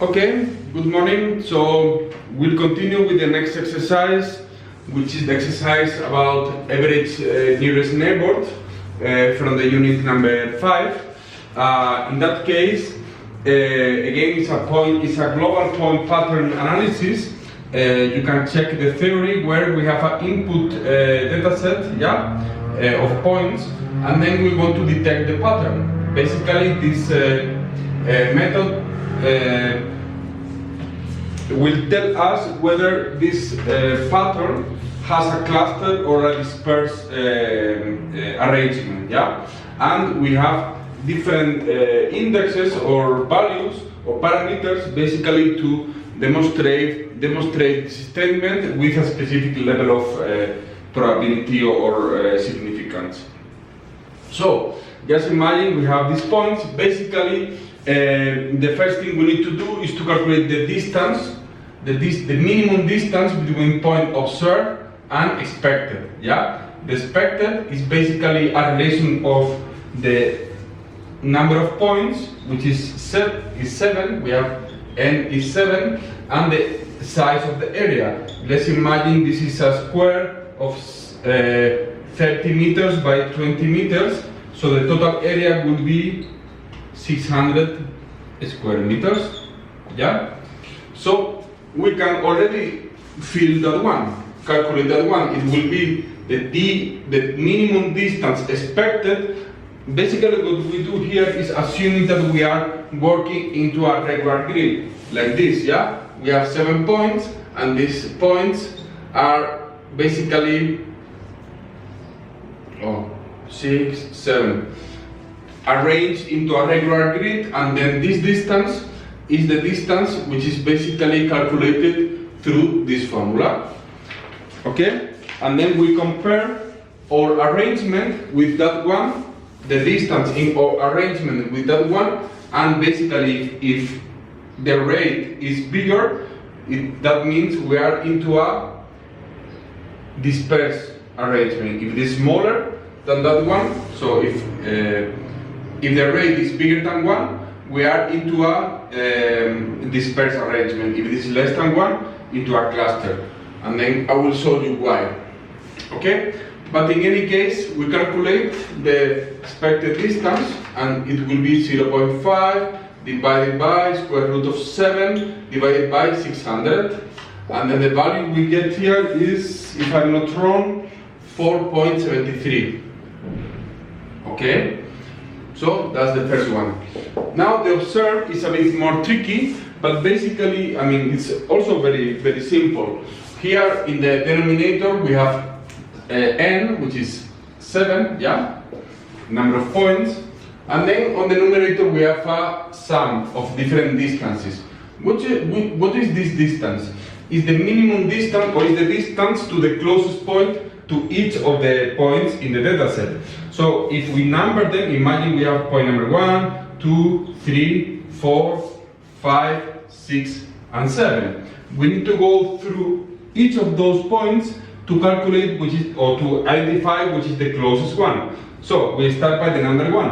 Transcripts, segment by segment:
Okay, good morning. So we'll continue with the next exercise, which is the exercise about average nearest neighbor from the unit number 5. In that case, again, it's a global point pattern analysis. You can check the theory where we have an input data set, of points, and then we want to detect the pattern. Basically, this method will tell us whether this pattern has a cluster or a dispersed arrangement, and we have different indexes or values or parameters basically to demonstrate this statement with a specific level of probability or significance. So just imagine we have these points. Basically, the first thing we need to do is to calculate the distance, the minimum distance between point observed and expected. The expected is basically a relation of the number of points, which is 7. We have n is 7, and the size of the area. Let's imagine this is a square of 30 meters by 20 meters. So the total area would be 600 square meters. So we can already fill that one, calculate that one. It will be the minimum distance expected. Basically what we do here is assuming that we are working into a regular grid, like this, We have 7 points, and these points are basically 6, 7 arranged into a regular grid, and then this distance is the distance which is basically calculated through this formula. Okay? And then we compare our arrangement with that one, the distance in our arrangement with that one, and basically if the rate is bigger, that means we are into a dispersed arrangement. If it is smaller than that one, so if the rate is bigger than 1, we are into a dispersed arrangement. If it is less than 1, into a cluster. And then I will show you why. Okay? But in any case, we calculate the expected distance, and it will be 0.5 divided by square root of 7 divided by 600. And then the value we get here is, if I'm not wrong, 4.73. Okay? So that's the first one. Now the observed is a bit more tricky, but basically, I mean, it's also very, very simple. Here in the denominator we have n, which is 7, number of points, and then on the numerator we have a sum of different distances. What is this distance? Is the minimum distance, or is the distance to the closest point to each of the points in the dataset? So if we number them, imagine we have point number 1, 2, 3, 4, 5, 6, and 7. We need to go through each of those points to calculate to identify which is the closest one. So we start by the number 1.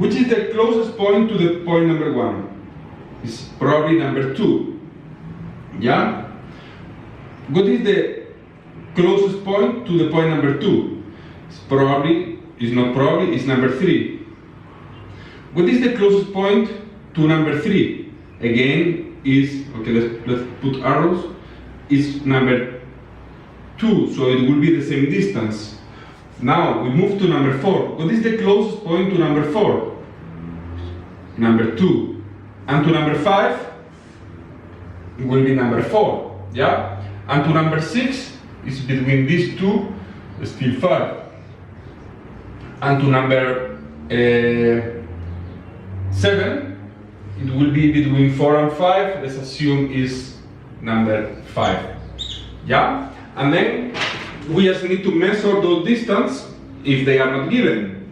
Which is the closest point to the point number 1? It's probably number 2. What is the closest point to the point number 2? It's number 3. What is the closest point to number 3? Again, let's put arrows. Is number 2, so it will be the same distance. Now we move to number 4. What is the closest point to number 4? Number 2. And to number 5, it will be number 4. And to number 6 is between these two, still 5. And to number 7, it will be between 4 and 5. Let's assume is number 5. And then we just need to measure those distance if they are not given.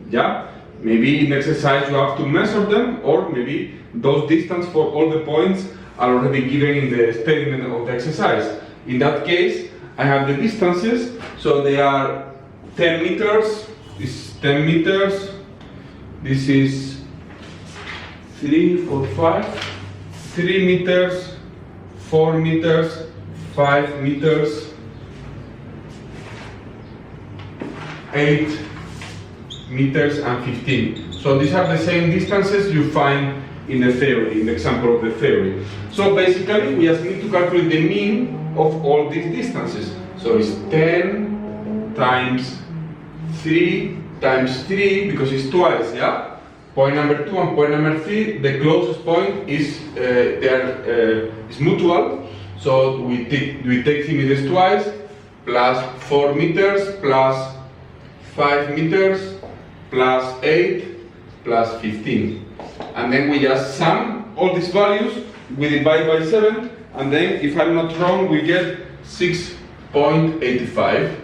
Maybe in the exercise you have to measure them, or maybe those distance for all the points are already given in the statement of the exercise. In that case, I have the distances, so they are 10 meters, this is 10 meters, this is 3, 4, 5, 3 meters, 4 meters, 5 meters, 8 meters and 15. So these are the same distances you find in the theory, in the example of the theory. So basically we just need to calculate the mean of all these distances. So it's 10 times 3 times 3 because it's twice, yeah? Point number 2 and point number 3, the closest point is is mutual. So we take 3 meters twice, plus 4 meters, plus 5 meters, plus 8, plus 15. And then we just sum all these values, we divide by 7, and then, if I'm not wrong, we get 6.85.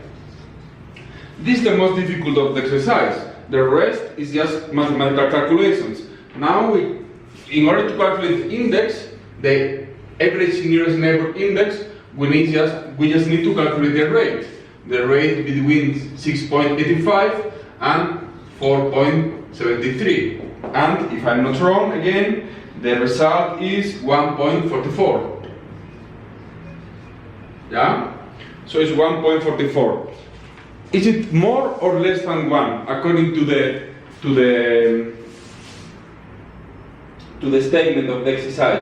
This is the most difficult of the exercise. The rest is just mathematical calculations. Now, in order to calculate the index, the average nearest neighbor index, we just need to calculate the rate. The rate between 6.85 and 4.73. And if I'm not wrong, again, the result is 1.44. Yeah? So it's 1.44. Is it more or less than 1 according to the statement of the exercise?